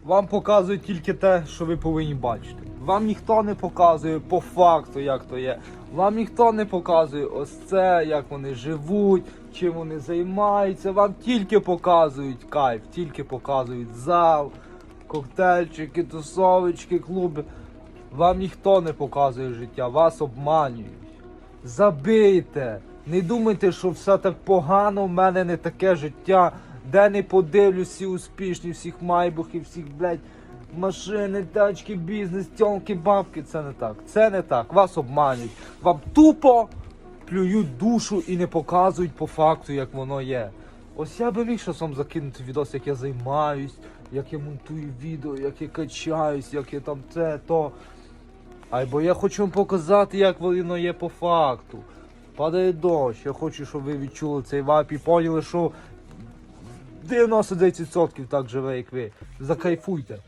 Вам показують тільки те, що ви повинні бачити. Вам ніхто не показує по факту, як то є. Вам ніхто не показує ось це, як вони живуть, чим вони займаються. Вам тільки показують кайф, тільки показують зал, коктейльчики, тусовочки, клуби. Вам ніхто не показує життя, вас обманюють. Забийте! Не думайте, що все так погано, в мене не таке життя. Де не подивлюсь, всі успішні, всіх майбухів, всіх, блядь, машини, тачки, бізнес, тьомки, бабки. Це не так. Це не так. Вас обманюють. Вам тупо плюють душу і не показують по факту, як воно є. Ось я би міг щось вам закинути відос, як я займаюсь, як я монтую відео, як я качаюсь, як я там це, то. Бо я хочу вам показати, як воно є по факту. Падає дощ, я хочу, щоб ви відчули цей вайб і поняли, що 99% так живе, як ви. Закайфуйте.